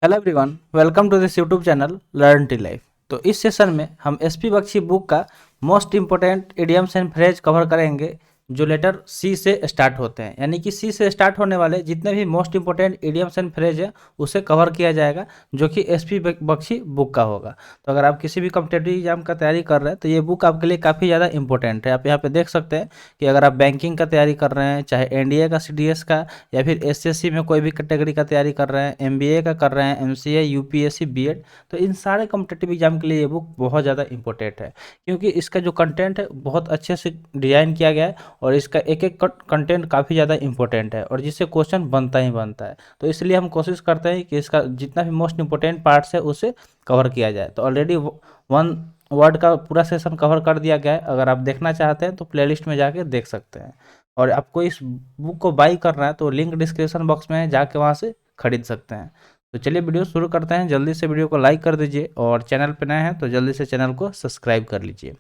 Hello everyone, welcome to this YouTube channel learn T life. तो इस session में हम एसपी बख्शी बुक का most important idioms and phrase cover करेंगे जो लेटर सी से स्टार्ट होते हैं। यानी कि सी से स्टार्ट होने वाले जितने भी most important idioms and phrase है उसे कवर किया जाएगा, जो कि एसपी बख्शी बुक का होगा। तो अगर आप किसी भी कॉम्पिटेटिव एग्जाम का तैयारी कर रहे हैं तो ये बुक आपके लिए काफ़ी ज़्यादा इंपॉर्टेंट है। आप यहाँ पे देख सकते हैं कि अगर आप बैंकिंग का तैयारी कर रहे हैं, चाहे एनडीए का, सीडीएस का, या फिर एसएससी में कोई भी कैटेगरी का तैयारी कर रहे हैं, एमबीए का कर रहे हैं, एमसीए, यूपीएससी, बीएड, तो इन सारे कॉम्पिटेटिव एग्जाम के लिए ये बुक बहुत ज़्यादा इंपॉर्टेंट है, क्योंकि इसका जो कंटेंट है बहुत अच्छे से डिजाइन किया गया है और इसका एक एक कंटेंट काफ़ी ज़्यादा इंपॉर्टेंट है और जिससे क्वेश्चन बनता ही बनता है। तो इसलिए हम कोशिश करते हैं कि इसका जितना भी मोस्ट इंपॉर्टेंट पार्ट्स है उसे कवर किया जाए। तो ऑलरेडी वन वर्ड का पूरा सेशन कवर कर दिया गया है। अगर आप देखना चाहते हैं तो प्लेलिस्ट में जाके देख सकते हैं। और आपको इस बुक को बाई करना है तो लिंक डिस्क्रिप्शन बॉक्स में है, जाके वहाँ से खरीद सकते हैं। तो चलिए वीडियो शुरू करते हैं। जल्दी से वीडियो को लाइक कर दीजिए और चैनल पर नए हैं तो जल्दी से चैनल को सब्सक्राइब कर लीजिए।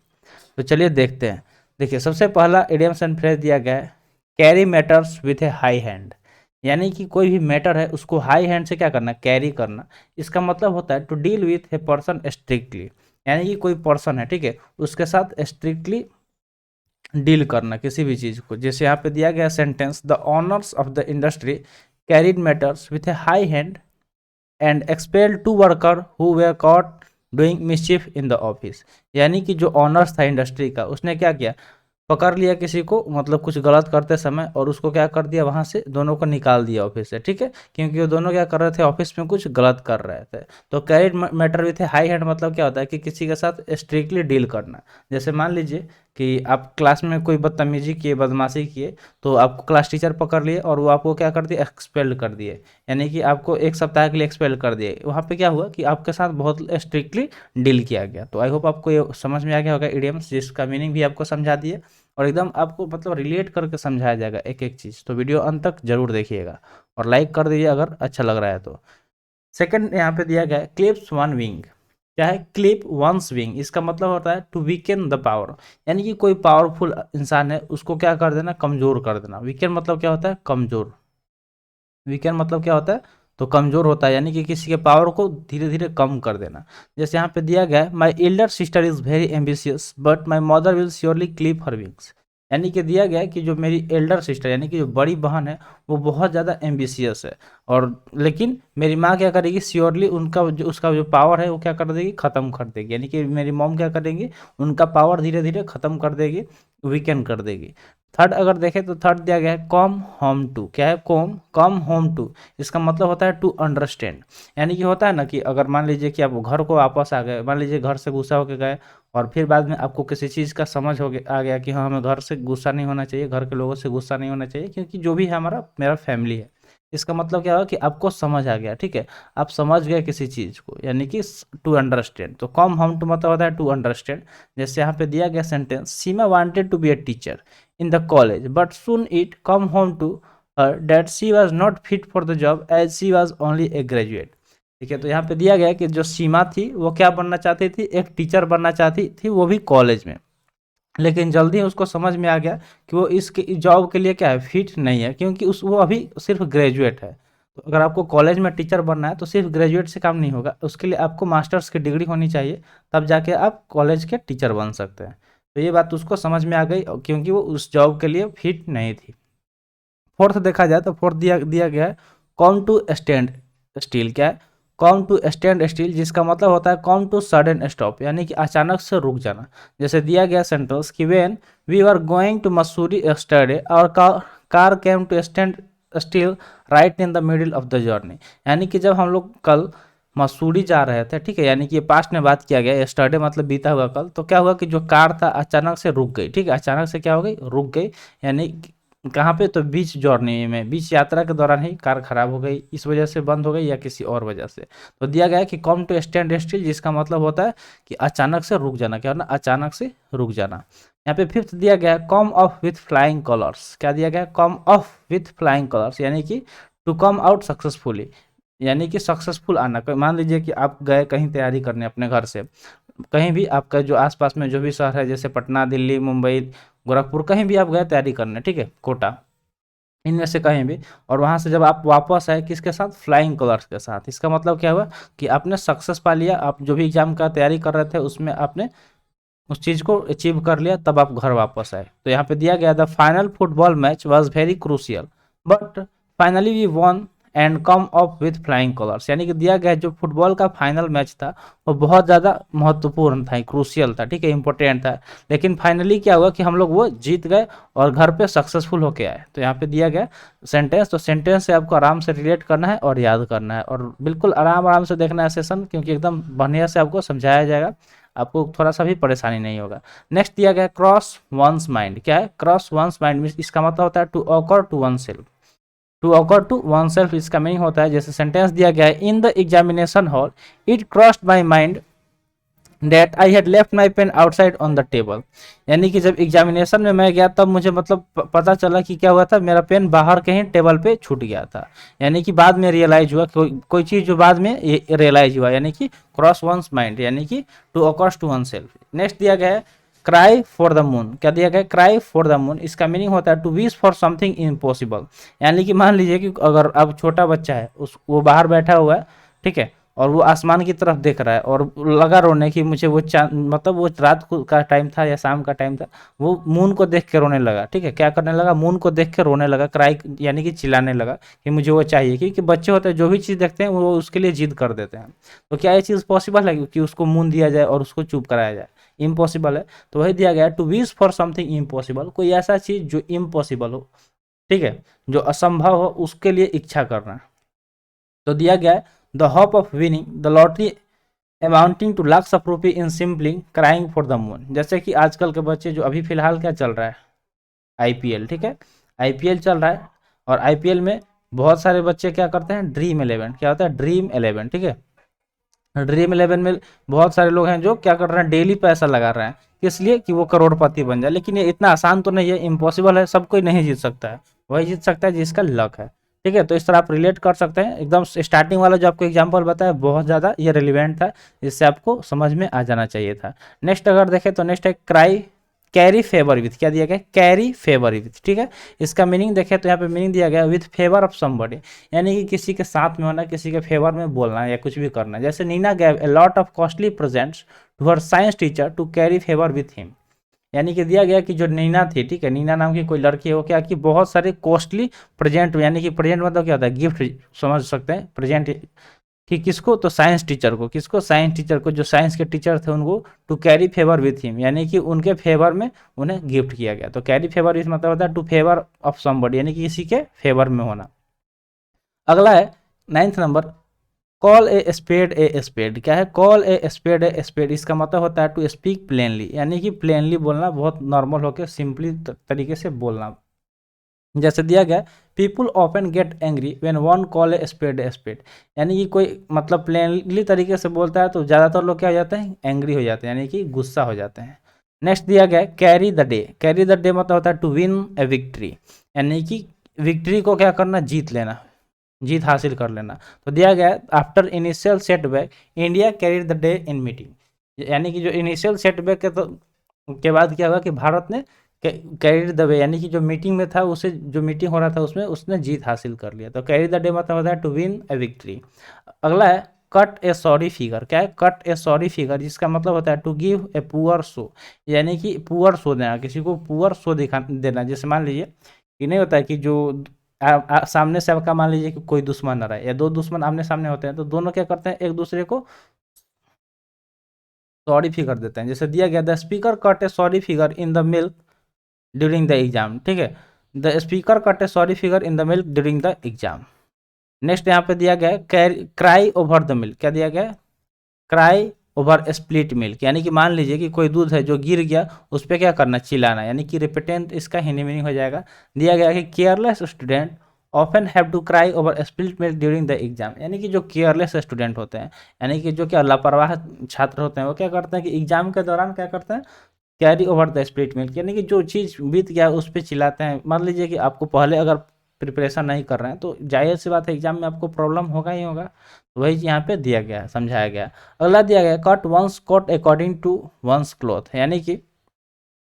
तो चलिए देखते हैं। देखिए, सबसे पहला इडियम्स एंड फ्रेज दिया गया है, carry matters with a high hand. यानी कि कोई भी मैटर है उसको हाई हैंड से क्या करना, कैरी करना। इसका मतलब होता है to deal with a person strictly. यानी कि कोई पर्सन है, ठीक है, उसके साथ स्ट्रिक्टली डील करना किसी भी चीज़ को। जैसे यहाँ पे दिया गया sentence, the owners of the industry carried matters with a high hand and expel two worker who were caught doing mischief in the office. यानी कि जो ऑनर्स था इंडस्ट्री का, उसने क्या किया, पकड़ लिया किसी को, मतलब कुछ गलत करते समय, और उसको क्या कर दिया, वहाँ से दोनों को निकाल दिया ऑफिस से, ठीक है, क्योंकि वो दोनों क्या कर रहे थे, ऑफिस में कुछ गलत कर रहे थे। तो carried matter with high hand मतलब क्या होता है कि किसी के साथ स्ट्रिक्टली डील करना। जैसे मान लीजिए कि आप क्लास में कोई बदतमीजी किए, बदमाशी किए, तो आपको क्लास टीचर पकड़ लिए और वो आपको क्या कर दिए, एक्सपेल कर दिए। यानी कि आपको एक सप्ताह के लिए एक्सपेल कर दिए। वहाँ पे क्या हुआ कि आपके साथ बहुत स्ट्रिक्टली डील किया गया। तो आई होप आपको ये समझ में आ गया होगा इडियम्स, जिसका मीनिंग भी आपको समझा दिए और एकदम आपको मतलब रिलेट करके समझाया जाएगा एक एक चीज़। तो वीडियो अंत तक जरूर देखिएगा और लाइक कर दीजिए अगर अच्छा लग रहा है तो। सेकंड यहाँ पे दिया गया है, क्लिप्स वन विंग। क्या है, क्लिप वंस विंग। इसका मतलब होता है टू वीकेन द पावर। यानी कि कोई पावरफुल इंसान है उसको क्या कर देना, कमजोर कर देना। वीकेन मतलब क्या होता है, कमजोर। वीकेंड मतलब क्या होता है, तो कमजोर होता है, यानी कि किसी के पावर को धीरे धीरे कम कर देना। जैसे यहाँ पे दिया गया है, my elder sister is very ambitious but my mother will surely clip her wings. यानी कि दिया गया है कि जो मेरी एल्डर सिस्टर यानी कि जो बड़ी बहन है वो बहुत ज़्यादा एम्बिशियस है, और लेकिन मेरी माँ क्या करेगी, श्योरली उनका जो उसका जो पावर है वो क्या कर देगी, ख़त्म कर देगी। यानी कि मेरी मॉम क्या करेंगी, उनका पावर धीरे धीरे ख़त्म कर देगी, वीकेंड कर देगी। थर्ड अगर देखें तो थर्ड दिया गया है, कम होम टू। क्या है, कम होम टू। इसका मतलब होता है टू अंडरस्टैंड। यानी कि होता है ना कि अगर मान लीजिए कि आप घर को वापस आ गए, मान लीजिए घर से गुस्सा होकर गए और फिर बाद में आपको किसी चीज़ का समझ हो गया, आ गया कि हाँ हमें घर से गुस्सा नहीं होना चाहिए, घर के लोगों से गुस्सा नहीं होना चाहिए, क्योंकि जो भी है हमारा मेरा फैमिली है। इसका मतलब क्या होगा कि आपको समझ आ गया, ठीक है, आप समझ गए किसी चीज़ को, यानी कि टू अंडरस्टैंड। तो कम होम टू मतलब होता है टू अंडरस्टैंड। जैसे यहाँ पे दिया गया sentence, Seema wanted to be a teacher in the college, but soon it come home to her that she was not fit for the job as she was only a graduate। ठीक है, तो यहाँ पे दिया गया कि जो सीमा थी वो क्या बनना चाहती थी, एक टीचर बनना चाहती थी, वो भी कॉलेज में। लेकिन जल्दी उसको समझ में आ गया कि वो इस जॉब के लिए क्या है, फिट नहीं है, क्योंकि उस वो अभी सिर्फ ग्रेजुएट है। तो अगर आपको कॉलेज में टीचर बनना है तो सिर्फ ग्रेजुएट से काम नहीं होगा, उसके लिए आपको मास्टर्स की डिग्री होनी चाहिए, तब जाके आप कॉलेज के टीचर बन सकते हैं। तो ये बात उसको समझ में आ गई, क्योंकि वो उस जॉब के लिए फिट नहीं थी। फोर्थ देखा जाए तो फोर्थ दिया दिया गया है, कॉम टू स्टैंड स्टिल। क्या है, कॉम टू स्टैंड स्टिल, जिसका मतलब होता है कॉम टू सडन स्टॉप, यानी कि अचानक से रुक जाना। जैसे दिया गया सेंटेंस कि when we are going to Mussoorie yesterday और car came to stand still right in the middle of the journey. यानी कि जब हम लोग कल मसूरी जा रहे थे, ठीक है, यानी कि ये पास्ट में बात किया गया, यस्टरडे मतलब बीता हुआ कल, तो क्या हुआ कि जो कार था अचानक से रुक गई, ठीक है, अचानक से क्या हो गई, रुक गई। यानी कहाँ पे, तो बीच जर्नी में, बीच यात्रा के दौरान ही कार खराब हो गई, इस वजह से बंद हो गई या किसी और वजह से। तो दिया गया है कि कम टू स्टैंड स्टिल, जिसका मतलब होता है कि अचानक से रुक जाना। क्या होना, अचानक से रुक जाना। यहाँ पे फिफ्थ दिया गया है, कम ऑफ विथ फ्लाइंग कलर्स। क्या दिया गया है, कम ऑफ विथ फ्लाइंग कलर्स, यानी कि टू कम आउट सक्सेसफुली, यानी कि सक्सेसफुल आना। मान लीजिए कि आप गए कहीं तैयारी करने अपने घर से, कहीं भी आपका जो आसपास में जो भी शहर है, जैसे पटना, दिल्ली, मुंबई, गोरखपुर, कहीं भी आप गए तैयारी करने, ठीक है, कोटा, इनमें से कहीं भी, और वहाँ से जब आप वापस आए किसके साथ, फ्लाइंग कलर्स के साथ। इसका मतलब क्या हुआ कि आपने सक्सेस पा लिया, आप जो भी एग्जाम का तैयारी कर रहे थे उसमें आपने उस चीज़ को अचीव कर लिया, तब आप घर वापस आए। तो यहाँ पे दिया गया the final football match was very crucial but finally we won and come up with flying colours. यानी कि दिया गया जो फुटबॉल का फाइनल मैच था वो बहुत ज़्यादा महत्वपूर्ण था, क्रूशियल था, ठीक है, इंपॉर्टेंट था, लेकिन फाइनली क्या हुआ कि हम लोग वो जीत गए और घर पे सक्सेसफुल होके आए। तो यहाँ पे दिया गया सेंटेंस, तो सेंटेंस से आपको आराम से रिलेट करना है और याद करना है, और बिल्कुल आराम आराम से देखना है सेशन, क्योंकि एकदम बढ़िया से आपको समझाया जाएगा, आपको थोड़ा सा भी परेशानी नहीं होगा। नेक्स्ट दिया गया क्रॉस वंस माइंड। क्या है क्रॉस वंस माइंड, इसका मतलब होता है to occur to oneself. To occur to oneself इसका मीनिंग होता है, जैसे सेंटेंस दिया गया है, in the examination hall it crossed my mind that I had left my pen outside on the table. यानी कि जब एग्जामिनेशन में मैं गया तब मुझे मतलब पता चला कि क्या हुआ था, मेरा पेन बाहर कहीं टेबल पे छूट गया था। यानी कि बाद में रियलाइज हुआ, कोई चीज़ जो बाद में रियलाइज हुआ, यानी कि क्रॉस वंस माइंड, यानी कि to accords to oneself. Next दिया गया है क्राई फॉर द मून। क्या दिया गया है, क्राई फॉर द मून, इसका मीनिंग होता है to wish for something impossible. यानी कि मान लीजिए कि अगर अब छोटा बच्चा है, उस वो बाहर बैठा हुआ है, ठीक है, और वो आसमान की तरफ देख रहा है और लगा रोने की, मुझे वो चांद मतलब वो रात को का टाइम था या शाम का टाइम था, वो मून को देख के रोने लगा, ठीक है, क्या करने लगा, मून को देख के रोने लगा, क्राई यानी कि चिल्लाने लगा कि मुझे वो चाहिए, क्योंकि बच्चे होते हैं जो भी चीज़ देखते हैं वो उसके लिए जिद कर देते हैं। तो क्या ये चीज़ पॉसिबल है कि उसको मून दिया जाए और उसको चुप कराया जाए, इम्पॉसिबल है। तो वही दिया गया to wish for something impossible, कोई ऐसा चीज़ जो इम्पॉसिबल हो, ठीक है, जो असंभव हो, उसके लिए इच्छा करना। तो दिया गया है the hope of winning the lottery amounting to lakhs of rupee in simply crying for the moon. जैसे कि आजकल के बच्चे जो अभी फिलहाल क्या चल रहा है, आईपीएल, ठीक है, आईपीएल चल रहा है, और आईपीएल में बहुत सारे बच्चे क्या करते हैं, ड्रीम 11, क्या होता है, ड्रीम 11, ठीक है, ड्रीम 11 में बहुत सारे लोग हैं जो क्या कर रहे हैं, डेली पैसा लगा रहे हैं, किस लिए, कि वो करोड़पति बन जाए। लेकिन ये इतना आसान तो नहीं है, इम्पॉसिबल है, सब कोई नहीं जीत सकता है, वही जीत सकता है जिसका लक है, ठीक है। तो इस तरह आप रिलेट कर सकते हैं, एकदम स्टार्टिंग वाला जो आपको एग्जांपल बताया बहुत ज़्यादा ये रिलेवेंट था, इससे आपको समझ में आ जाना चाहिए था। नेक्स्ट अगर देखें तो नेक्स्ट है क्राई कैरी फेवर विथ। क्या दिया गया, कैरी फेवर विथ, ठीक है, इसका मीनिंग देखें तो यहाँ पे मीनिंग दिया गया विथ फेवर ऑफ समबडी, यानी कि किसी के साथ में होना, किसी के फेवर में बोलना या कुछ भी करना। जैसे Neena gave a lot of costly presents to her science teacher to carry favour with him. यानी कि दिया गया कि जो नीना थी, ठीक है, नीना नाम की कोई लड़की है, वो क्या कि बहुत सारे कॉस्टली प्रेजेंट, यानी कि प्रेजेंट मतलब क्या होता है, गिफ्ट समझ सकते हैं, प्रेजेंट कि किसको, तो साइंस टीचर को, किसको, साइंस टीचर को, जो साइंस के टीचर थे उनको, to carry favour with him, यानी कि उनके फेवर में उन्हें गिफ्ट किया गया। तो कैरी फेवर विथ मतलब होता है टू फेवर ऑफ समबडी, यानी कि किसी के फेवर में होना। अगला है 9th नंबर, call a spade a spade. क्या है, call a spade a spade, इसका मतलब होता है टू स्पीक प्लेनली, यानी कि प्लेनली बोलना, बहुत नॉर्मल होकर सिंपली तरीके से बोलना। जैसे दिया गया people often get angry when one call a spade, यानी कि कोई मतलब प्लेनली तरीके से बोलता है तो ज़्यादातर लोग क्या हो जाते हैं, एंग्री हो जाते हैं, यानी कि गुस्सा हो जाते हैं। नेक्स्ट दिया गया carry the day. Carry the day मतलब होता है टू विन ए विक्ट्री, यानी कि विक्ट्री को क्या करना, जीत लेना, जीत हासिल कर लेना। तो दिया गया after initial setback India carry the day in meeting, यानी कि जो इनिशियल सेटबैक के बाद क्या हुआ कि भारत ने कैरी द वे, यानी कि जो मीटिंग में था उसे, जो मीटिंग हो रहा था उसमें उसने जीत हासिल कर लिया। तो कैरी द डे मतलब होता है टू विन ए विक्ट्री। अगला है कट ए सॉरी फिगर। क्या है, कट ए सॉरी फिगर, जिसका मतलब होता है to give a poor show, यानी कि पुअर शो देना, किसी को पुअर शो दिखा देना। जैसे मान लीजिए कि नहीं होता है कि जो सामने से आपका मान लीजिए कि कोई दुश्मन आ रहा है या दो दुश्मन आमने सामने होते हैं, तो दोनों क्या करते हैं, एक दूसरे को सॉरी फिगर देते हैं। जैसे दिया गया the speaker cut A sorry figure in the milk during the exam, ठीक है, the speaker cut A sorry figure in the milk during the exam. Next यहाँ पे दिया गया है क्राई ओवर द मिल्क। क्या दिया गया है, क्राई ओवर स्प्लिट मिल्क, यानी कि मान लीजिए कि कोई दूध है जो गिर गया, उस पर क्या करना, चिल्लाना, यानी कि रिपिटेंट इसका हिंदी मीनिंग हो जाएगा। दिया गया कि careless student often have to cry over split milk during the exam, यानी कि जो केयरलेस स्टूडेंट होते हैं, यानी कि जो क्या लापरवाह छात्र होते हैं, वो क्या करते हैं कि एग्जाम के दौरान क्या करते हैं, carry over the split milk, यानी कि जो चीज़ बीत गया उस पर चिल्लाते हैं। मान लीजिए कि आपको पहले अगर प्रिपरेशन नहीं कर रहे हैं तो जाहिर सी बात है एग्जाम में आपको प्रॉब्लम होगा ही होगा। तो वही यहाँ पे दिया गया है, समझाया गया। अगला दिया गया cut one's coat according to one's cloth, यानी कि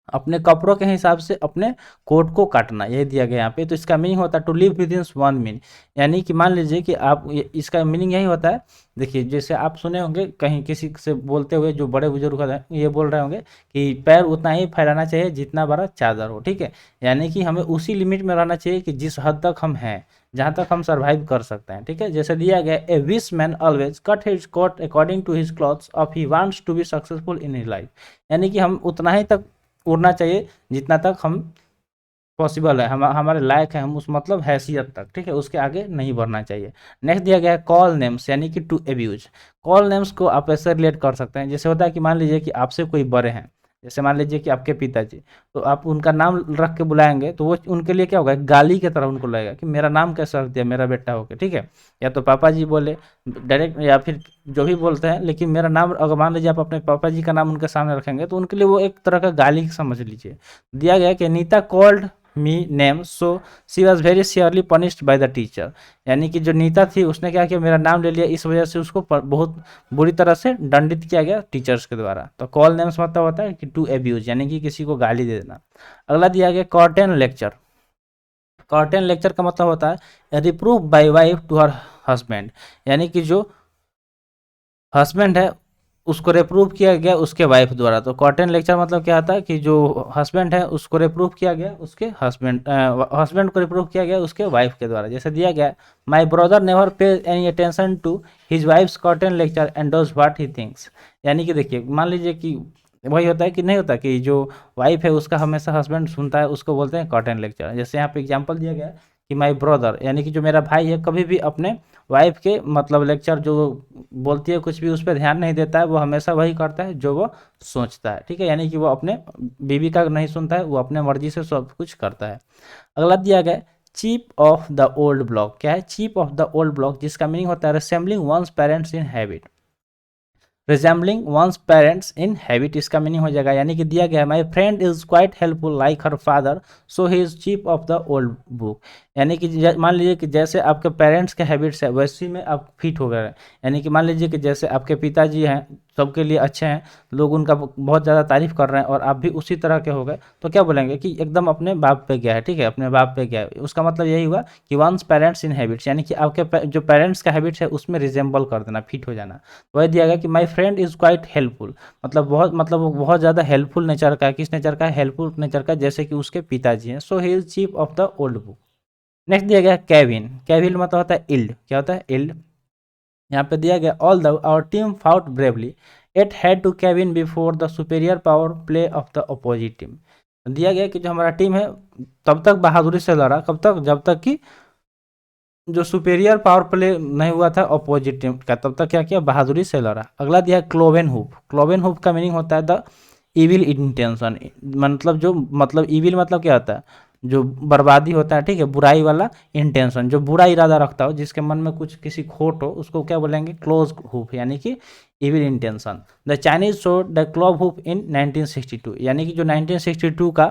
अपने कपड़ों के हिसाब से अपने कोट को काटना, यही दिया गया यहाँ पे। तो इसका मीनिंग होता है to live within 1 mean, यानी कि मान लीजिए कि आप इसका मीनिंग यही होता है। देखिए जैसे आप सुने होंगे कहीं किसी से बोलते हुए, जो बड़े बुजुर्ग होते हैं ये बोल रहे होंगे कि पैर उतना ही फैलाना चाहिए जितना बड़ा चादर हो, ठीक है। यानी कि हमें उसी लिमिट में रहना चाहिए कि जिस हद तक हम हैं, जहाँ तक हम सर्वाइव कर सकते हैं, ठीक है। जैसे दिया गया, a wise man always cut his coat according to his clothes of he wants to be successful in his life, यानी कि हम उतना ही तक उड़ना चाहिए जितना तक हम पॉसिबल है, हम हमारे लायक है, हम उस मतलब हैसियत तक, ठीक है, उसके आगे नहीं बढ़ना चाहिए। नेक्स्ट दिया गया है कॉल नेम्स, यानी कि टू एब्यूज। कॉल नेम्स को आप ऐसे रिलेट कर सकते हैं, जैसे होता है कि मान लीजिए कि आपसे कोई बड़े हैं, जैसे मान लीजिए कि आपके पिताजी, तो आप उनका नाम रख के बुलाएंगे तो वो उनके लिए क्या होगा, गाली की तरह उनको लगेगा कि मेरा नाम कैसे रख दिया मेरा बेटा होके, ठीक है। या तो पापा जी बोले डायरेक्ट, या फिर जो भी बोलते हैं, लेकिन मेरा नाम अगर मान लीजिए आप अपने पापा जी का नाम उनके सामने रखेंगे तो उनके लिए वो एक तरह का गाली समझ लीजिए। दिया गया कि Neeta called me name so she was very severely punished by the teacher, यानी कि जो नीता थी उसने क्या किया, मेरा नाम ले लिया, इस वजह से उसको बहुत बुरी तरह से दंडित किया गया टीचर्स के द्वारा। तो कॉल नेम्स मतलब होता है कि टू एब्यूज, यानी कि किसी को गाली दे देना। अगला दिया गया कॉर्टेन लेक्चर। कॉर्टेन लेक्चर का मतलब होता है reprove by wife to her husband, यानी कि जो हस्बैंड है उसको रिप्रूव किया गया उसके वाइफ द्वारा। तो कॉटन लेक्चर मतलब क्या आता है कि जो हस्बैंड है उसको रिप्रूव किया गया उसके हस्बैंड को रिप्रूव किया गया उसके वाइफ के द्वारा। जैसे दिया गया, my brother never pay any attention to his wife's curtain lecture and does what he thinks, यानी कि देखिए मान लीजिए कि वही होता है कि नहीं होता कि जो वाइफ है उसका हमेशा हस्बैंड सुनता है, उसको बोलते हैं कॉटन लेक्चर। जैसे यहाँ पे एग्जाम्पल दिया गया कि माय ब्रदर, यानी कि जो मेरा भाई है कभी भी अपने वाइफ के मतलब लेक्चर जो बोलती है कुछ भी उस पर ध्यान नहीं देता है, वो हमेशा वही करता है जो वो सोचता है, ठीक है। यानी कि वो अपने बीवी का नहीं सुनता है, वो अपने मर्जी से सब कुछ करता है। अगला दिया गया chip of the old block. क्या है chip of the old block, जिसका मीनिंग होता है resembling one's parents in habit. Resembling one's parents in habit, इसका मीनिंग हो जाएगा, यानी कि दिया गया है my friend is quite helpful like her father so he is chip of the old book, यानी कि मान लीजिए कि जैसे आपके पेरेंट्स के हैबिट्स है वैसी में आप फिट हो गए। यानी कि मान लीजिए कि जैसे आपके पिताजी हैं सबके लिए अच्छे हैं, लोग उनका बहुत ज़्यादा तारीफ कर रहे हैं और आप भी उसी तरह के हो गए, तो क्या बोलेंगे कि एकदम अपने बाप पे गया है, ठीक है, अपने बाप पे गया है। उसका मतलब यही हुआ कि वंस पेरेंट्स इन हैबिट्स, यानी कि आपके जो पेरेंट्स का हैबिट्स है उसमें रिजेंबल कर देना, फिट हो जाना। वही दिया गया कि my friend is quite helpful, मतलब वो बहुत ज़्यादा हेल्पफुल नेचर का है। किस नेचर का है, हेल्पफुल नेचर का, जैसे कि उसके पिताजी हैं। So he is chief of the old book. Next दिया गया केविन। केविन मतलब होता है इल्ड। क्या होता है, इल्ड। यहाँ पे दिया गया all the our team fought bravely it had to cave in before the superior power play of the opposite team. दिया गया कि जो हमारा टीम है तब तक बहादुरी से लड़ा, कब तक, जब तक कि जो सुपेरियर पावर प्ले नहीं हुआ था अपोजिट टीम का, तब तक क्या किया, बहादुरी से लड़ा। अगला दिया क्लोवेन हुप। क्लोवेन हुप का मीनिंग होता है द इविल इंटेंशन, मतलब जो मतलब इविल मतलब क्या होता है, जो बर्बादी होता है, ठीक है, बुराई वाला इंटेंशन, जो बुरा इरादा रखता हो, जिसके मन में कुछ किसी खोट हो, उसको क्या बोलेंगे, क्लोज हुप, यानी कि evil intention. The Chinese showed the cloven hoof in 1962, यानी कि जो 1962 का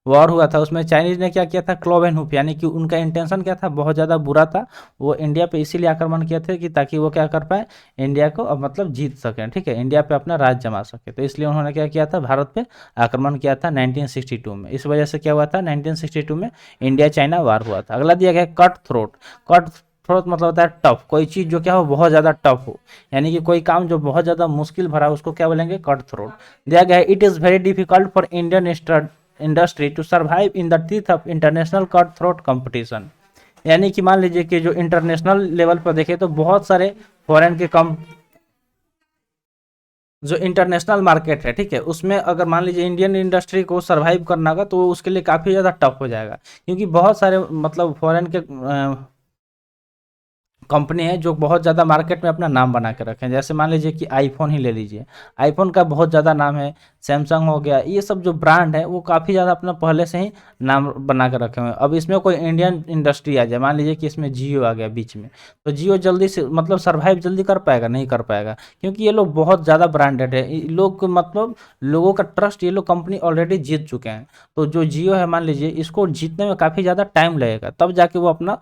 वॉर हुआ था उसमें चाइनीज ने क्या किया था, क्लोवेन हुप, यानी कि उनका इंटेंशन क्या था, बहुत ज़्यादा बुरा था। वो इंडिया पे इसीलिए आक्रमण किए थे कि ताकि वो क्या कर पाए, इंडिया को अब मतलब जीत सकें, ठीक है, इंडिया पे अपना राज जमा सके। तो इसलिए उन्होंने क्या किया था, भारत पे आक्रमण किया था 1962 में। इस वजह से क्या हुआ था, 1962 में इंडिया चाइना वार हुआ था। अगला दिया गया कट थ्रोट। कट थ्रोट मतलब होता है टफ, कोई चीज़ जो क्या हो बहुत ज़्यादा टफ हो, यानी कि कोई काम जो बहुत ज़्यादा मुश्किल भरा उसको क्या बोलेंगे, कट थ्रोट। दिया गया it is very difficult for Indian industry to survive in the teeth of international cut throat competition, यानी कि मान लीजिए कि जो इंटरनेशनल लेवल पर देखें तो बहुत सारे फॉरेन के कम जो इंटरनेशनल मार्केट है, ठीक है, उसमें अगर मान लीजिए इंडियन इंडस्ट्री को सर्वाइव करना होगा तो उसके लिए काफ़ी ज़्यादा टफ हो जाएगा, क्योंकि बहुत सारे मतलब फॉरेन के कंपनी है जो बहुत ज़्यादा मार्केट में अपना नाम बना के रखे हैं। जैसे मान लीजिए कि आईफोन ही ले लीजिए, आईफोन का बहुत ज़्यादा नाम है, सैमसंग हो गया, ये सब जो ब्रांड है वो काफ़ी ज़्यादा अपना पहले से ही नाम बना के रखे हुए हैं। अब इसमें कोई इंडियन इंडस्ट्री आ जाए, मान लीजिए कि इसमें जियो आ गया बीच में, तो जियो जल्दी से मतलब सर्वाइव जल्दी कर पाएगा, नहीं कर पाएगा, क्योंकि ये लोग बहुत ज़्यादा ब्रांडेड है, ये लोग को मतलब लोगों का ट्रस्ट ये लोग कंपनी ऑलरेडी जीत चुके हैं। तो जो जियो है मान लीजिए इसको जीतने में काफ़ी ज़्यादा टाइम लगेगा, तब जाके वो अपना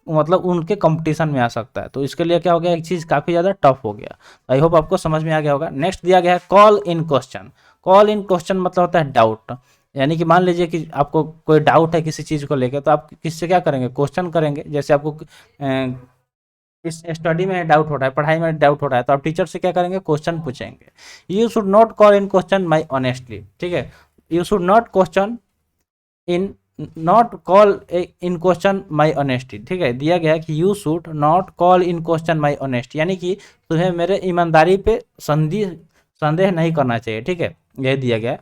मतलब उनके कंपटीशन में आ सकता है। तो इसके लिए क्या हो गया, एक चीज़ काफ़ी ज़्यादा टफ हो गया। आई होप आपको समझ में आ गया होगा। नेक्स्ट दिया गया है call in question. Call in question मतलब होता है डाउट, यानी कि मान लीजिए कि आपको कोई डाउट है किसी चीज़ को लेकर, तो आप किससे क्या करेंगे, क्वेश्चन करेंगे। जैसे आपको इस स्टडी में डाउट हो रहा है, पढ़ाई में डाउट हो रहा है, तो आप टीचर से क्या करेंगे, क्वेश्चन पूछेंगे। You should not call in question my honestly, ठीक है। You should not question in not call in question my honesty, ठीक है। दिया गया है कि you should not call in question my honesty, यानी कि तुम्हें मेरे ईमानदारी पे संदेह नहीं करना चाहिए, ठीक है। यह दिया गया है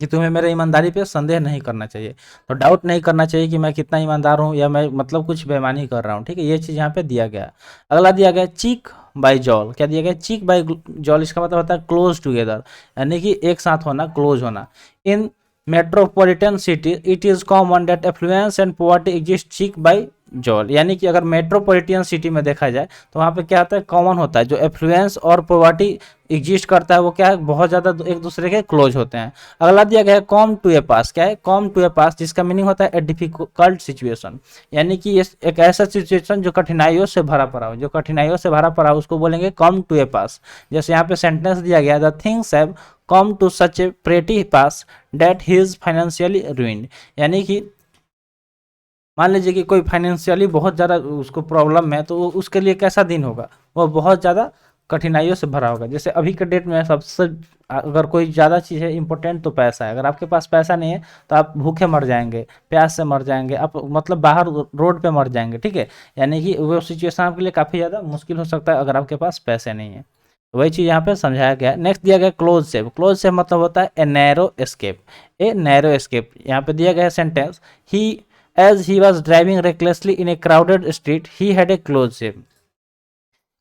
कि तुम्हें मेरे ईमानदारी पे संदेह नहीं करना चाहिए, तो डाउट नहीं करना चाहिए कि मैं कितना ईमानदार हूँ या मैं मतलब कुछ बेईमानी कर रहा हूँ, ठीक है। ये चीज़ यहाँ पे दिया गया है। अगला दिया गया चीक बाय जॉल। क्या दिया गया, चीक बाय जॉल, इसका मतलब होता है क्लोज टुगेदर, यानी कि एक साथ होना, क्लोज होना। In metropolitan city it is common that affluence and poverty exist cheek by jowl, यानी कि अगर मेट्रोपॉलिटन सिटी में देखा जाए तो वहाँ पे क्या होता है, कॉमन होता है। जो एफ्लुएंस और पॉवर्टी एग्जिस्ट करता है वो क्या है, बहुत ज़्यादा एक दूसरे के क्लोज होते हैं। अगला दिया गया है कॉम टू ए पास। क्या है, कॉम टू ए पास, जिसका मीनिंग होता है ए डिफिकल्ट सिचुएशन, यानी कि ये एक ऐसा सिचुएशन जो कठिनाइयों से भरा पड़ा हो, जो कठिनाइयों से भरा पड़ा हो उसको बोलेंगे कॉम टू ए पास। जैसे यहाँ पे सेंटेंस दिया गया, the things have come to such a pretty pass that he is financially ruined, यानी कि मान लीजिए कि कोई फाइनेंशियली बहुत ज़्यादा उसको प्रॉब्लम है, तो उसके लिए कैसा दिन होगा, वो बहुत ज़्यादा कठिनाइयों से भरा होगा। जैसे अभी के डेट में सबसे अगर कोई ज़्यादा चीज़ है इंपॉर्टेंट तो पैसा है। अगर आपके पास पैसा नहीं है तो आप भूखे मर जाएंगे, प्यास से मर जाएंगे, आप मतलब बाहर रोड पे मर जाएंगे, ठीक है। यानी कि वो सिचुएशन आपके लिए काफ़ी ज़्यादा मुश्किल हो सकता है अगर आपके पास पैसे नहीं है। तो वही चीज़ यहाँ पे समझाया गया है। नेक्स्ट दिया गया क्लोज सेव। क्लोज सेव मतलब होता है a narrow escape, a narrow escape. यहाँ पे दिया गया है sentence, he as he was driving recklessly in a crowded street he had a close save,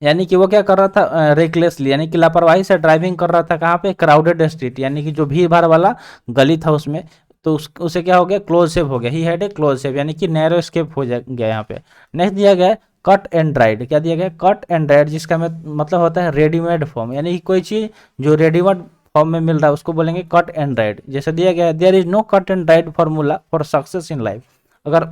यानी कि वो क्या कर रहा था, रेकलेसली, यानी कि लापरवाही से ड्राइविंग कर रहा था। कहाँ पे, क्राउडेड स्ट्रीट, यानी कि जो भीड़ भाड़ वाला गली था उसमें, तो उसे क्या हो गया, क्लोज सेव हो गया। ही हैड ए क्लोज सेव, यानी कि नैरो स्केप हो गया यहाँ पे। नेक्स्ट दिया गया है कट एंड ड्राइड। क्या दिया गया, कट एंड ड्राइड, जिसका मतलब होता है रेडीमेड फॉर्म, यानी कि कोई चीज़ जो रेडीमेड फॉर्म में मिल रहा है उसको बोलेंगे कट एंड ड्राइड। जैसे दिया गया है, there is no cut and dried formula for success in life. अगर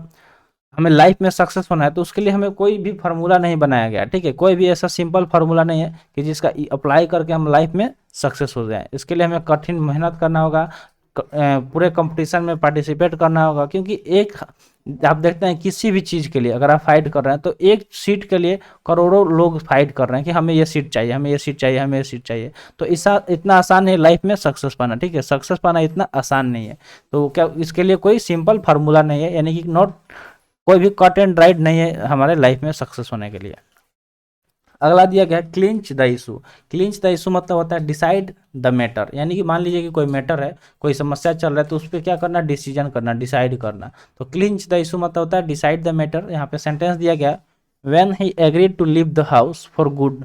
हमें लाइफ में सक्सेस होना है तो उसके लिए हमें कोई भी फार्मूला नहीं बनाया गया, ठीक है। कोई भी ऐसा सिंपल फार्मूला नहीं है कि जिसका अप्लाई करके हम लाइफ में सक्सेस हो जाए। इसके लिए हमें कठिन मेहनत करना होगा, पूरे कंपटीशन में पार्टिसिपेट करना होगा, क्योंकि एक आप देखते हैं किसी भी चीज़ के लिए अगर आप फाइट कर रहे हैं तो एक सीट के लिए करोड़ों लोग फाइट कर रहे हैं कि हमें ये सीट चाहिए, हमें ये सीट चाहिए, हमें ये सीट चाहिए। तो ऐसा इतना आसान है लाइफ में सक्सेस पाना, ठीक है। सक्सेस पाना इतना आसान नहीं है। तो क्या इसके लिए कोई सिंपल फार्मूला नहीं है, यानी कि नॉट कोई भी कट एंड राइट नहीं है हमारे लाइफ में सक्सेस होने के लिए। अगला दिया गया है clinch the issue. Clinch the issue मतलब होता है डिसाइड द मैटर, यानी कि मान लीजिए कि कोई मैटर है, कोई समस्या चल रहा है, तो उस पर क्या करना, डिसीजन करना, डिसाइड करना। तो क्लिंच द इशू मतलब होता है डिसाइड द मैटर। यहाँ पे सेंटेंस दिया गया, when he agreed to leave the house for good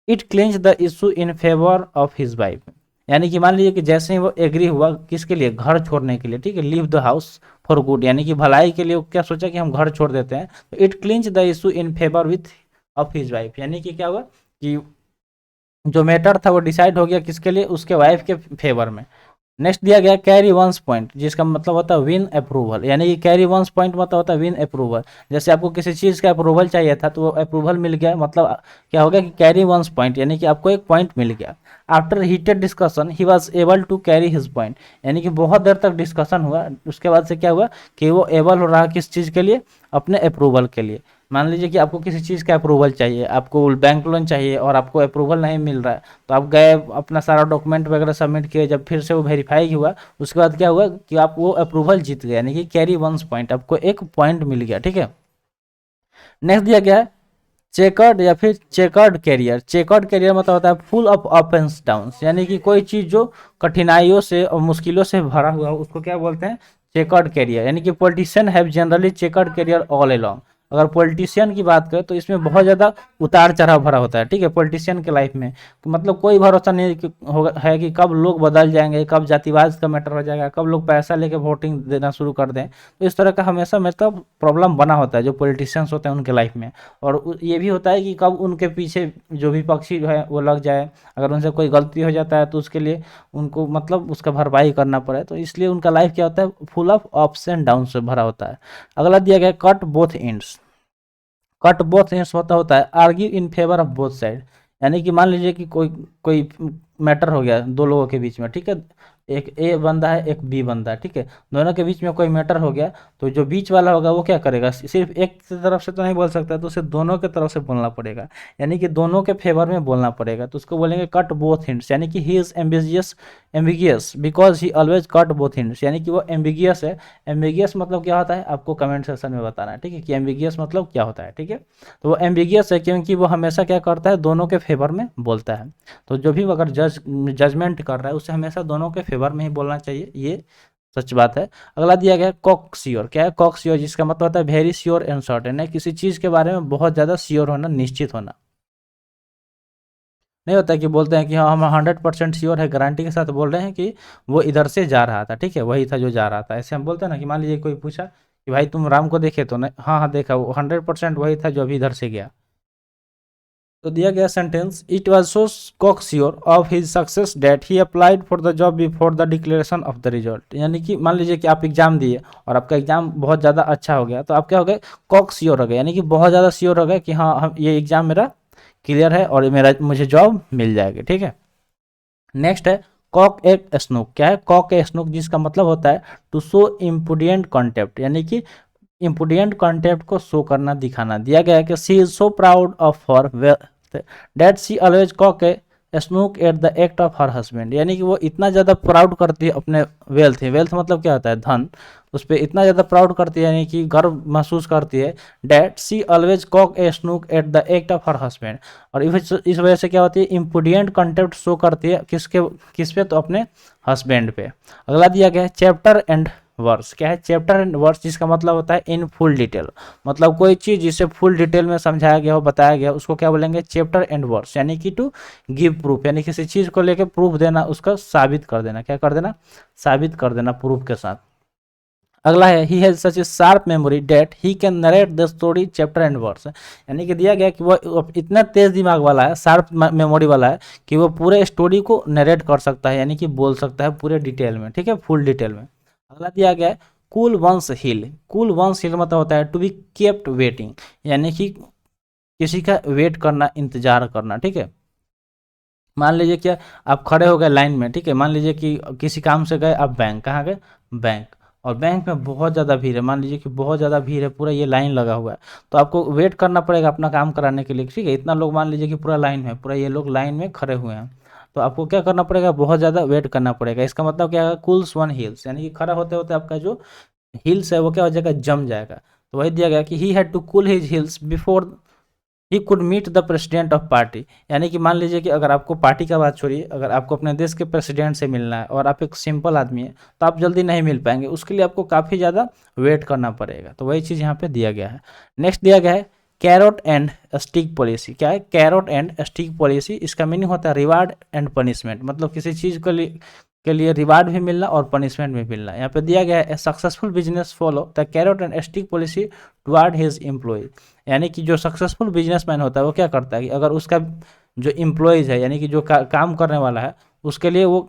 it clinch the issue in favour of his wife, यानी कि मान लीजिए कि जैसे ही वो एग्री हुआ किसके लिए, घर छोड़ने के लिए, ठीक है। Leave the house for good, यानी कि भलाई के लिए वो क्या सोचा कि हम घर छोड़ देते हैं। तो it clinch the issue in favour width of his wife, यानी कि क्या हुआ कि जो मैटर था वो डिसाइड हो गया किसके लिए, उसके वाइफ के फेवर में। नेक्स्ट दिया गया कैरी वंस पॉइंट, जिसका मतलब होता है विन अप्रूवल, यानी कि कैरी वंस पॉइंट मतलब होता है विन अप्रूवल। जैसे आपको किसी चीज़ का अप्रूवल चाहिए था तो वो अप्रूवल मिल गया, मतलब क्या हो गया कि कैरी वंस पॉइंट, यानी कि आपको एक पॉइंट मिल गया। After heated discussion he was able to carry his point, यानी कि बहुत देर तक डिस्कशन हुआ, उसके बाद से क्या हुआ कि वो एबल हो रहा किस चीज़ के लिए, अपने अप्रूवल के लिए। मान लीजिए कि आपको किसी चीज़ का अप्रूवल चाहिए, आपको बैंक लोन चाहिए और आपको अप्रूवल नहीं मिल रहा है, तो आप गए अपना सारा डॉक्यूमेंट वगैरह सबमिट किए, जब फिर से वो वेरीफाई हुआ उसके बाद क्या हुआ कि आप वो अप्रूवल जीत गए, यानी कि कैरी वंस पॉइंट, आपको एक पॉइंट मिल गया, ठीक है। नेक्स्ट दिया गया है चेकर्ड या फिर चेकर्ड कैरियर। चेकर्ड कैरियर मतलब होता है full of up and downs, यानी कि कोई चीज़ जो कठिनाइयों से और मुश्किलों से भरा हुआ उसको क्या बोलते हैं, चेकर्ड कैरियर। यानी कि politician have generally chequered career all along. अगर पॉलिटिशियन की बात करें तो इसमें बहुत ज़्यादा उतार चढ़ाव भरा होता है, ठीक है। पॉलिटिशियन के लाइफ में मतलब कोई भरोसा नहीं होगा है कि कब लोग बदल जाएंगे, कब जातिवाद का मैटर हो जाएगा, कब लोग पैसा लेके वोटिंग देना शुरू कर दें। तो इस तरह का हमेशा मतलब प्रॉब्लम बना होता है जो पॉलिटिशियंस होते हैं उनके लाइफ में। और ये भी होता है कि कब उनके पीछे जो भी पक्षी है वो लग जाए, अगर उनसे कोई गलती हो जाता है तो उसके लिए उनको मतलब उसका भरपाई करना पड़े। तो इसलिए उनका लाइफ क्या होता है, full of ups and down से भरा होता है। अगला दिया गया cut both ends. Cut both ends होता है argue in favour of both side, यानी कि मान लीजिए कि कोई कोई मैटर हो गया दो लोगों के बीच में, ठीक है, एक ए बंदा है एक बी बंदा है, ठीक है, दोनों के बीच में कोई मैटर हो गया, तो जो बीच वाला होगा वो क्या करेगा, सिर्फ एक की तरफ से तो नहीं बोल सकता, तो उसे दोनों के तरफ से बोलना पड़ेगा, यानी कि दोनों के फेवर में बोलना पड़ेगा, तो उसको बोलेंगे कट बोथ हिंट्स, यानी कि he is ambiguous because he always cut both hints, यानी कि वो एम्बिगियस है। एम्बिगियस मतलब क्या होता है आपको कमेंट सेक्शन में बताना है, ठीक है, कि एम्बिगियस मतलब क्या होता है, ठीक है। तो वो एम्बिगियस है क्योंकि वो हमेशा क्या करता है, दोनों के फेवर में बोलता है। तो जो भी अगर जजमेंट कर रहा है उसे हमेशा दोनों के फेवर में ही बोलना चाहिए, ये सच बात है। अगला दिया गया कॉक श्योर, क्या है कॉक श्योर, जिसका मतलब होता है वेरी श्योर एंड सर्टेन है, किसी चीज़ के बारे में बहुत ज़्यादा श्योर होना, निश्चित होना। नहीं होता है कि बोलते हैं कि हाँ हम 100% श्योर है, गारंटी के साथ बोल रहे हैं कि वो इधर से जा रहा था, ठीक है, वही था जो जा रहा था। ऐसे हम बोलते हैं ना कि मान लीजिए कोई पूछा कि भाई तुम राम को देखे, तो नहीं, हाँ हाँ देखा, वो 100% वही था जो अभी इधर से गया। तो दिया गया sentence, it was so cocksure of his success that he applied for the job before the declaration of the result, यानी कि मान लीजिए कि आप एग्जाम दिए और आपका एग्जाम बहुत ज़्यादा अच्छा हो गया, तो आप क्या हो गए, कॉक श्योर हो गए, यानी कि बहुत ज़्यादा श्योर हो गए कि हाँ हम ये एग्जाम मेरा क्लियर है और मेरा मुझे जॉब मिल जाएगी, ठीक है। नेक्स्ट है कॉक ए स्नूक, क्या है कॉक ए स्नूक, जिसका मतलब होता है टू शो इम्पुडियंट कॉन्टेप्ट, यानी कि इम्पुडियंट कॉन्टेप्ट को शो करना, दिखाना। दिया गया है कि she is so proud of her date she always cock a snook at the act of her husband, यानी कि वो इतना ज़्यादा प्राउड करती है अपने वेल्थ है, वेल्थ मतलब क्या होता है धन, उस पर इतना ज़्यादा प्राउड करती है, यानी कि गर्व महसूस करती है, that she always cock a snook at the act of her husband, और इस वजह से क्या होती है, इम्पुडियंट कंटेप्ट शो करती है किस पे, तो अपने हस्बैंड पे। अगला दिया गया है चैप्टर एंड वर्स, क्या है चैप्टर एंड वर्स, जिसका मतलब होता है इन फुल डिटेल, मतलब कोई चीज़ जिसे फुल डिटेल में समझाया गया हो, बताया गया, उसको क्या बोलेंगे चैप्टर एंड वर्स, यानी कि टू गिव प्रूफ, यानी किसी चीज़ को लेकर प्रूफ देना, उसका साबित कर देना, क्या कर देना, साबित कर देना प्रूफ के साथ। अगला है he has such a sharp memory that he can narrate the story chapter and verse, यानी कि दिया गया कि वो इतना तेज दिमाग वाला है, शार्प मेमोरी वाला है कि वो पूरे स्टोरी को नरेट कर सकता है, यानी कि बोल सकता है पूरे डिटेल में, ठीक है, फुल डिटेल में। अगला दिया गया है कूल वंस हिल, कूल वंस हिल मतलब होता है टू बी केप्ट वेटिंग, यानी कि किसी का वेट करना, इंतजार करना, ठीक है। मान लीजिए क्या आप खड़े हो गए लाइन में, ठीक है, मान लीजिए कि किसी काम से गए आप बैंक, कहाँ गए, बैंक, और बैंक में बहुत ज़्यादा भीड़ है, मान लीजिए कि बहुत ज़्यादा भीड़ है, पूरा ये लाइन लगा हुआ है, तो आपको वेट करना पड़ेगा अपना काम कराने के लिए, ठीक है, इतना लोग मान लीजिए कि पूरा लाइन में, पूरा ये लोग लाइन में खड़े हुए हैं, तो आपको क्या करना पड़ेगा, बहुत ज़्यादा वेट करना पड़ेगा। इसका मतलब क्या है, कूल्स वन हिल्स, यानी कि खड़ा होते होते आपका जो हिल्स है वो क्या हो जाएगा, जम जाएगा। तो वही दिया गया कि he had to cool his heels before he could meet the president of party, यानी कि मान लीजिए कि अगर आपको पार्टी का बात छोड़िए, अगर आपको अपने देश के प्रेसिडेंट से मिलना है और आप एक सिंपल आदमी है, तो आप जल्दी नहीं मिल पाएंगे, उसके लिए आपको काफ़ी ज़्यादा वेट करना पड़ेगा, तो वही चीज़ यहाँ पे दिया गया है। नेक्स्ट दिया गया है कैरोट एंड स्टिक पॉलिसी, क्या है कैरोट एंड स्टिक पॉलिसी, इसका मीनिंग होता है रिवार्ड एंड पनिशमेंट, मतलब किसी चीज़ के लिए रिवार्ड भी मिलना और पनिशमेंट भी मिलना। यहाँ पे दिया गया है successful business follow the carrot and stick policy toward his employ, यानी कि जो सक्सेसफुल बिजनेसमैन होता है वो क्या करता है कि अगर उसका जो एम्प्लॉयज़ है, यानी कि जो काम करने वाला है, उसके लिए वो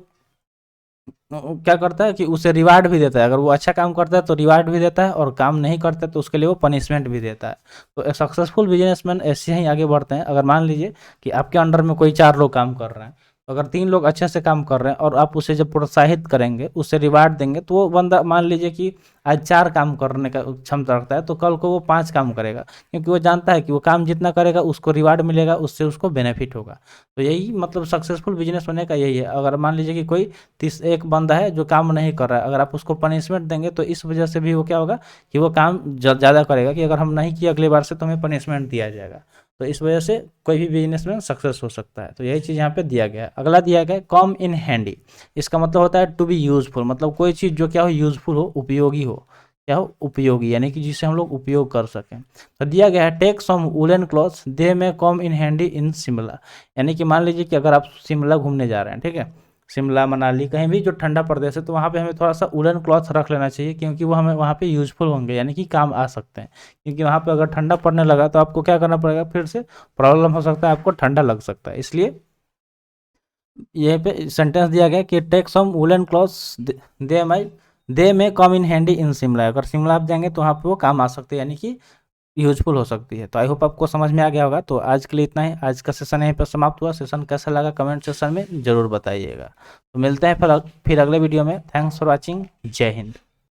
क्या करता है कि उसे रिवार्ड भी देता है, अगर वो अच्छा काम करता है तो रिवार्ड भी देता है, और काम नहीं करता है तो उसके लिए वो पनिशमेंट भी देता है। तो एक सक्सेसफुल बिजनेसमैन ऐसे ही आगे बढ़ते हैं। अगर मान लीजिए कि आपके अंडर में कोई 4 लोग काम कर रहे हैं, तो अगर 3 लोग अच्छे से काम कर रहे हैं और आप उसे जब प्रोत्साहित करेंगे, उससे रिवार्ड देंगे, तो वो बंदा मान लीजिए कि आज 4 काम करने का क्षमता रखता है, तो कल को वो 5 काम करेगा, क्योंकि वो जानता है कि वो काम जितना करेगा उसको रिवार्ड मिलेगा, उससे उसको बेनिफिट होगा। तो यही मतलब सक्सेसफुल बिजनेस होने का यही है। अगर मान लीजिए कि कोई एक बंदा है जो काम नहीं कर रहा है, अगर आप उसको पनिशमेंट देंगे तो इस वजह से भी वो क्या होगा कि वो काम ज़्यादा करेगा, कि अगर हम नहीं किए अगली बार से तो हमें पनिशमेंट दिया जाएगा। तो इस वजह से कोई भी बिजनेस में सक्सेस हो सकता है। तो यही चीज़ यहाँ पे दिया गया है। अगला दिया गया है कम इन हैंडी, इसका मतलब होता है टू बी यूजफुल, मतलब कोई चीज़ जो क्या हो, यूजफुल हो, उपयोगी हो, क्या हो, उपयोगी, यानी कि जिसे हम लोग उपयोग कर सकें। तो दिया गया है टेक सम वुलन क्लॉथ्स दे में कम इन हैंडी इन शिमला, यानी कि मान लीजिए कि अगर आप शिमला घूमने जा रहे हैं, ठीक है, शिमला मनाली कहीं भी जो ठंडा प्रदेश है, तो वहाँ पे हमें थोड़ा सा वुलन क्लॉथ रख लेना चाहिए, क्योंकि वो हमें वहाँ पे यूजफुल होंगे, यानी कि काम आ सकते हैं। क्योंकि वहाँ पे अगर ठंडा पड़ने लगा तो आपको क्या करना पड़ेगा, फिर से प्रॉब्लम हो सकता है, आपको ठंडा लग सकता है। इसलिए यहीं पे सेंटेंस दिया गया कि टेक सम वुलन क्लॉथ्स दे में कम इन हैंडी इन शिमला, अगर शिमला आप जाएंगे तो वहाँ पे वो काम आ सकते हैं, यानी कि यूजफुल हो सकती है। तो आई होप आपको समझ में आ गया होगा। तो आज के लिए इतना ही, आज का सेशन यहीं पर समाप्त हुआ। सेशन कैसा लगा कमेंट सेक्शन में ज़रूर बताइएगा। तो मिलते हैं फिर अगले वीडियो में। Thanks for watching. जय हिंद।